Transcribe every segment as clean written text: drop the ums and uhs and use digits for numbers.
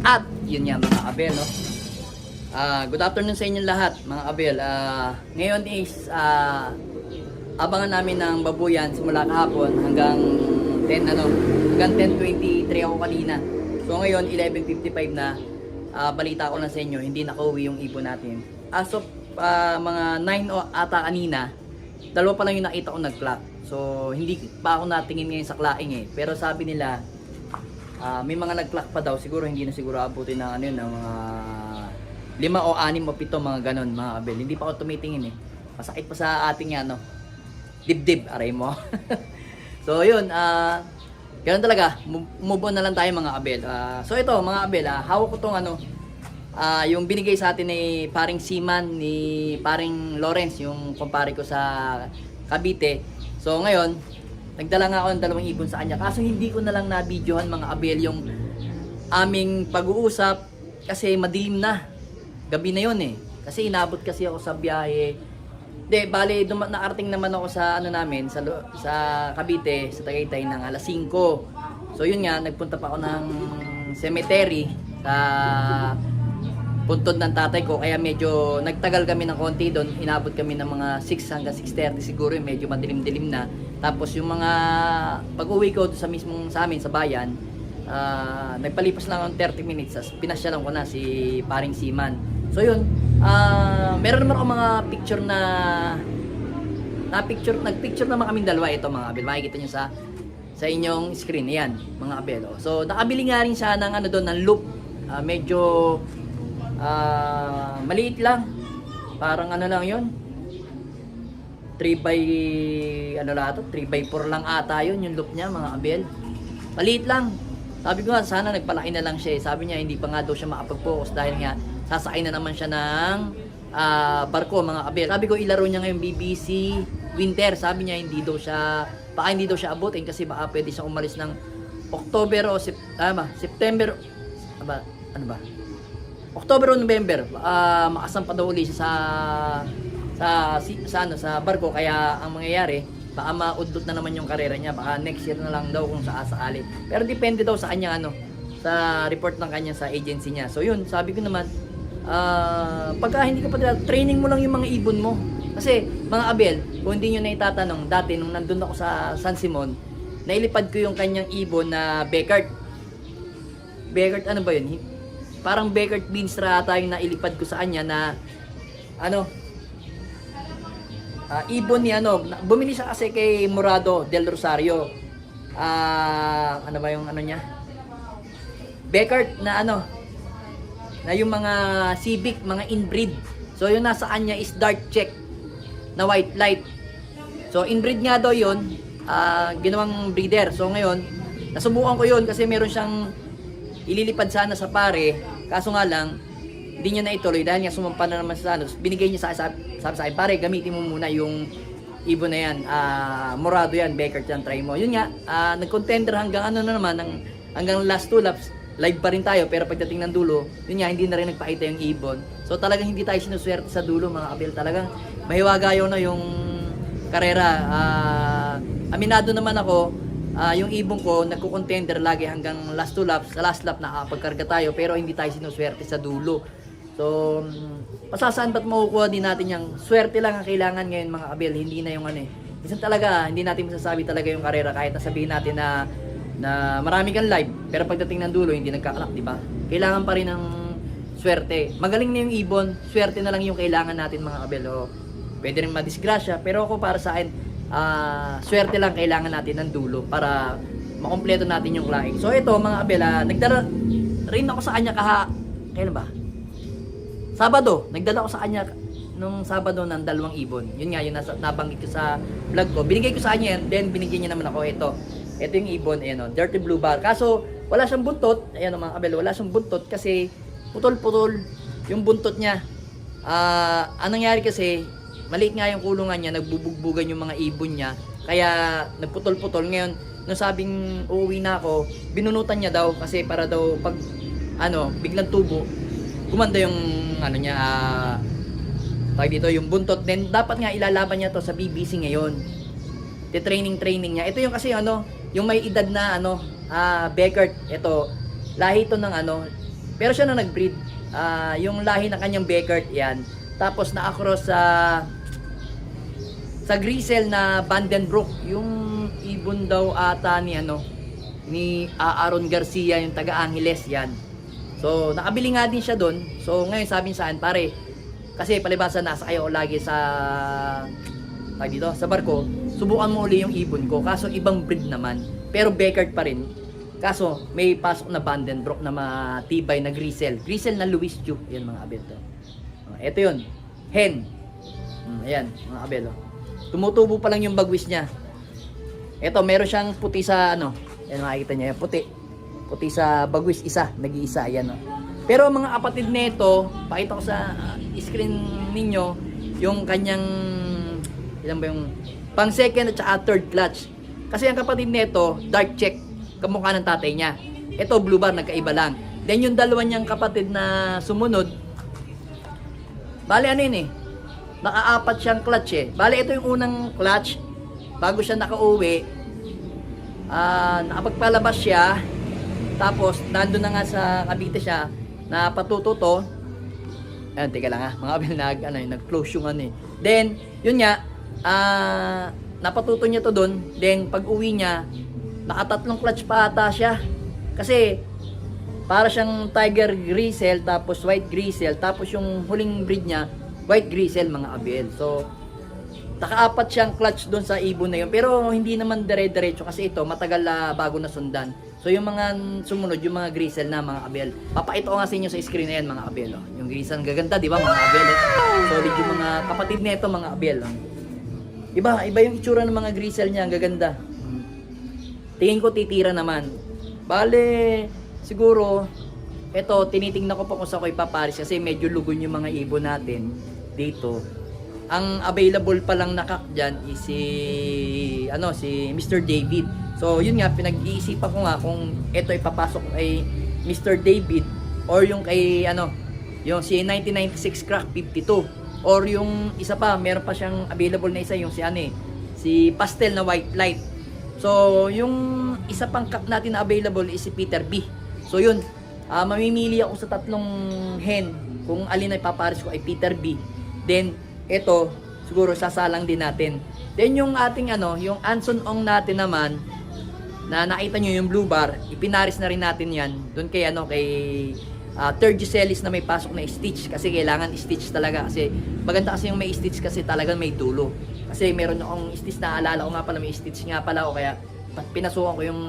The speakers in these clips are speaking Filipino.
At yun nga mga kabel, no? Good afternoon sa inyong lahat mga kabel. Ngayon is abangan namin ng babuyan simula kahapon hanggang 10:23 ako kanina. So ngayon 11:55 na. Balita ko lang sa inyo, hindi nakauwi yung ibon natin. As of mga 9 o ata kanina, dalawa pa lang yung nakita ko nag-clock. So hindi pa ako natingin ngayon sa clacking eh. Pero sabi nila may mga nag-clock pa daw, siguro hindi na siguro abutin ng ng mga 5 o 6 o 7 mga ganon mga kabel. Hindi pa ako tumitingin eh. Masakit pa sa ating dibdib, aray mo. So yun, ganun talaga, move on na lang tayo mga kabel. So ito mga kabel, hawak ko tong yung binigay sa atin ni paring Seaman, ni paring Lawrence, yung kumpare ko sa Cavite. So ngayon, nagdala nga ako ng 2 ibon sa kanya. Kaso hindi ko na lang na-videohan mga kabel yung aming pag-uusap kasi madilim na. Gabi na yun eh. Kasi inabot kasi ako sa biyahe. Hindi, bale, nakarating naman ako sa namin, sa Cavite, sa Tagaytay ng alas 5. So yun nga, nagpunta pa ako ng cemetery sa puntod ng tatay ko. Kaya medyo nagtagal kami ng konti doon. Inabot kami ng mga 6 hanggang 6:30 siguro. Medyo madilim-dilim na. Tapos yung mga pag-uwi ko sa mismong sa amin, sa bayan, nagpalipas lang ng 30 minutes. Pinasyalan ko na si paring Seaman. So yun, meron naman ako mga picture nagpicture naman kaming dalawa. Ito mga kabel, makikita nyo sa inyong screen. Ayan, mga kabel. So nakabili nga rin siya ng doon, ng loop. Medyo maliit lang. Parang lang yun. 3x4 lang ata yun yung loop niya mga kabel. Maliit lang. Sabi ko nga sana nagpalaki na lang siya eh. Sabi niya hindi pa nga daw siya makapag-focus dahil nga sasakay na naman siya ng barko mga kabel. Sabi ko ilaro niya ngayon BBC Winter. Sabi niya hindi daw siya abutin kasi baka pwede siyang umalis ng October o September October o November. Makasampa daw ulit siya sa barko. Kaya ang mangyayari, baka maudlot na naman yung karera niya. Baka next year na lang daw kung saasali. Pero depende daw sa kanya sa report ng kanya sa agency niya. So yun, sabi ko naman, pagka hindi ka pa training mo lang yung mga ibon mo. Kasi mga abel, kung hindi nyo na itatanong, dati nung nandun ako sa San Simon, nailipad ko yung kanyang ibon na Beckert. Ano ba yun? Parang Beckert Binstra ata yung nailipad ko sa kanya na ibon ni bumili siya kasi kay Morado del Rosario. Ano ba yung niya? Beckert na na yung mga Civic, mga inbreed. So yung nasa kanya is dark check na white light. So inbreed nga daw yun, ginawang breeder. So ngayon, nasubukan ko yun kasi meron siyang ililipad sana sa pare. Kaso nga lang, hindi niya na ituloy dahil nga sumampa na naman sa binigay niya sabi sa akin, pare gamitin mo muna yung ibon na yan, Morado yan, Beckert yan, try mo. Yun nga, nag-contender hanggang hanggang last 2 laps, live pa rin tayo, pero pagdating ng dulo, yun nga, hindi na rin nagpakita yung ibon. So talagang hindi tayo sinuswerte sa dulo mga kabel, talagang mahiwagayo na yung karera. Aminado naman ako, yung ibon ko, nagko-contender lagi hanggang last 2 laps, sa last lap nakapagkarga tayo, pero hindi tayo sinuswerte sa dulo. So, pasasaan ba't makukuha din natin yung swerte lang ang kailangan ngayon mga kabel, hindi na yung Minsan talaga, hindi natin masasabi talaga yung karera kahit nasabihin natin na marami kang live, pero pagdating ng dulo, hindi nagkakalak, di ba? Kailangan pa rin ng swerte. Magaling na yung ibon, swerte na lang yung kailangan natin mga kabel. Pwede rin madisgrasya, pero ako para sa akin, swerte lang kailangan natin ng dulo para makompleto natin yung laing. So ito mga kabel, nagdala rin ako sa kanya kailan ba? Sabado, nagdala ko sa kanya nung Sabado ng 2 ibon. Yun nga, yung nabanggit ko sa vlog ko. Binigay ko sa kanya yan, then binigyan niya naman ako ito. Ito yung ibon, ayan Dirty Blue Bar. Kaso, wala siyang buntot. Ayan mga kabel, wala siyang buntot kasi putol-putol yung buntot niya. Anong nangyari kasi, maliit nga yung kulungan niya, nagbubugbugan yung mga ibon niya. Kaya, nagputol-putol. Ngayon, nung sabing uuwi na ako, binunutan niya daw kasi para daw pag, biglang tubo, gumanda yung niya, tawag dito yung buntot. Then dapat nga ilalaban niya to sa BBC ngayon. Training niya. Ito yung kasi yung may edad na Beckert. Ito lahi ito ng Pero siya na nag-breed. Yung lahi ng kanyang Beckert, yan. Tapos na-across sa Grisel na Vandenbroek, yung ibon daw ata ni Aaron Garcia, yung taga Angeles, yan. So, nakabili nga din siya doon. So, ngayon sabi niya sa akin, pare, kasi palibasa nasa kayo lagi sa barko, subukan mo uli yung ibon ko. Kaso ibang breed naman, pero Beckert pa rin. Kaso may pasok na Vandenbroek na matibay na Grisel na Louis Chu. Yan mga abel to. Ito yun, hen. Ayan mga abel. Tumutubo pa lang yung bagwis niya. Ito, meron siyang puti sa yan makikita niya, puti sa bagwis, nag-iisa, yan. Pero mga kapatid nito, pakita ko sa screen ninyo yung kanyang ilan ba yung pang second at saka third clutch. Kasi ang kapatid nito, dark check, kamukha ng tatay niya. Ito blue bar, nagkaiba lang. Then yung dalawa niyang kapatid na sumunod, bali naka-apat siyang clutch eh. Bali ito yung unang clutch bago siya nakauwi. Nakapagpalabas siya, tapos nandun na nga sa Cavite siya na patututo. Ayan, teka lang mga abel, nag-close yung Then yun nga, napatuto niya to doon. Then pag uwi niya, nakatatlong clutch pa ata siya. Kasi para siyang Tiger Grisel, tapos White Grisel, tapos yung huling breed niya White Grisel mga abel. So nakaapat siyang clutch doon sa ibon na yun. Pero hindi naman dire-diretso kasi ito matagal bago na sundan. So yung mga sumunod, yung mga Grisel na mga abel, papakita ko nga sa inyo sa screen na yan mga abel. Yung Grisel gaganda, di ba mga abel? Solid yung mga kapatid nito mga abel. Iba yung itsura ng mga Grisel niya, ang gaganda. Tingin ko titira naman. Bale, siguro, ito, tinitingnan ko pa kung sa ko ipaparis kasi medyo lugon yung mga ibon natin dito. Ang available pa lang nakak dyan is si Mr. David. So, yun nga, pinag-iisipan ko nga kung ito ipapasok kay Mr. David or yung kay, yung si 1996 Crack 52. Or yung isa pa, meron pa siyang available na isa, yung si Pastel na White Light. So, yung isa pang cup natin na available is si Peter B. So, yun. Mamimili ako sa tatlong hen kung alin na ipapares ko ay Peter B. Then, ito, siguro sasalang din natin. Then, yung ating yung Anson Ong natin naman, na nakita nyo yung blue bar, ipinaris na rin natin yan. Doon kay, kay third Giselis na may pasok na stitch. Kasi kailangan stitch talaga. Kasi maganda kasi yung may stitch kasi talagang may dulo. Kasi meron akong stitch na alala ko nga pala, may stitch nga pala ako. Kaya pinasukan ko yung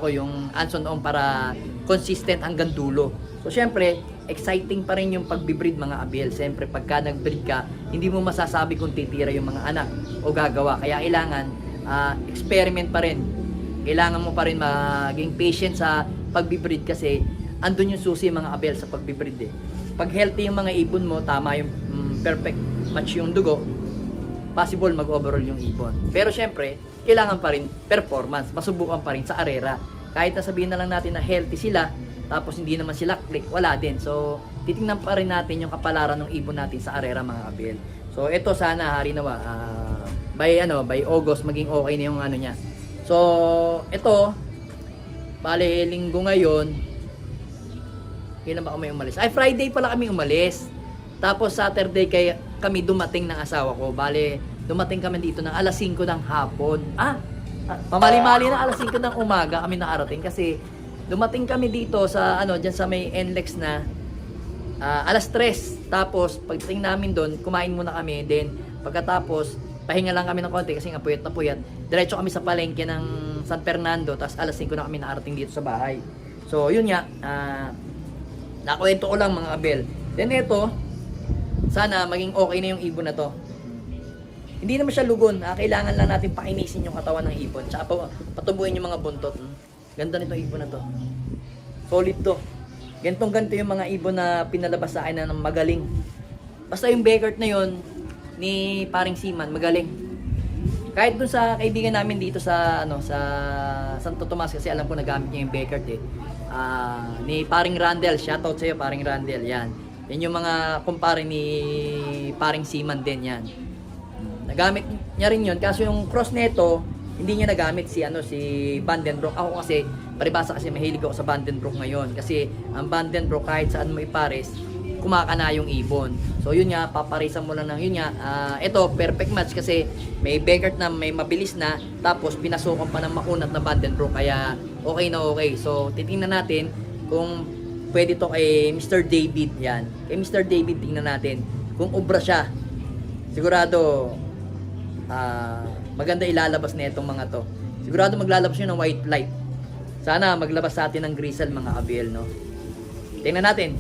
yung Anson Ong para consistent hanggang dulo. So syempre, exciting pa rin yung pagbibreed mga abel. Syempre pagka nagbreed ka, hindi mo masasabi kung titira yung mga anak o gagawa. Kaya kailangan experiment pa rin. Kailangan mo pa rin maging patient sa pagbibreed kasi andun yung susi mga abel sa pagbibreed eh. Pag healthy yung mga ibon mo, tama yung perfect match yung dugo, possible mag-overall yung ibon. Pero syempre, kailangan pa rin performance, masubukan pa rin sa arera. Kahit na sabihin na lang natin na healthy sila, tapos hindi naman sila click, wala din. So, titingnan pa rin natin yung kapalaran ng ibon natin sa arera mga abel. So, ito sana harinawa, by August maging okay na yung niya. So, ito, bale linggo ngayon, kailan ba kami umalis? Ay, Friday pala kami umalis. Tapos Saturday kami dumating ng asawa ko. Bale, dumating kami dito ng alas 5 ng hapon. Pamali-mali na alas 5 ng umaga kami nakarating kasi dumating kami dito sa diyan sa may NLEX na alas 3. Tapos pagdating namin doon, kumain muna kami. Then pagkatapos, pahinga lang kami ng konti kasi nga puyat na puyat. Diretso kami sa palengke ng San Fernando. Tapos alas 5 na kami nakarating dito sa bahay. So, yun nga. Nakwento ko lang mga abel. Then ito, sana maging okay na yung ibon na to. Hindi naman siya lugon. Kailangan lang natin painisin yung katawan ng ibon. Tsaka patubuhin yung mga buntot. Ganda nito ibon na to. Solid to. Ganito yung mga ibon na pinalabas sa akin na magaling. Basta yung Beckert na yon ni paring Seaman, magaling. Kahit dun sa kaibigan namin dito sa sa Santo Tomas, kasi alam ko nagamit niya yung Beckert eh. Ni paring Randel, shoutout sa iyo paring Randel, yan. Yan yung mga kumpare ni paring Seaman din yan. Nagamit niya rin yun, kaso yung cross neto hindi niya nagamit si si Vandenbroek. Ako kasi Paribasa kasi mahilig ako sa Vandenbroek ngayon. Kasi ang Vandenbroek kahit saan mo ipares, kumakana yung ibon. So yun nga, paparisan mo lang ng yun nga. Ito, perfect match kasi may Beckert na may mabilis na, tapos pinasukan pa ng makunat na Vandenbroek. Kaya okay na okay. So titingnan natin kung pwede to kay Mr. David. Yan. Kay Mr. David, tingnan natin kung ubra siya. Sigurado maganda ilalabas na itong mga to. Sigurado maglalabas yun ng white light. Sana maglabas sa atin ng grizzle mga kabil, no? Tingnan natin.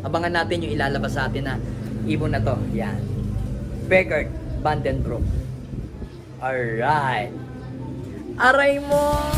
Abangan natin yung ilalabas sa atin na ibon na to. Yan. Beckert Vandenbroek. Alright. Aray mo!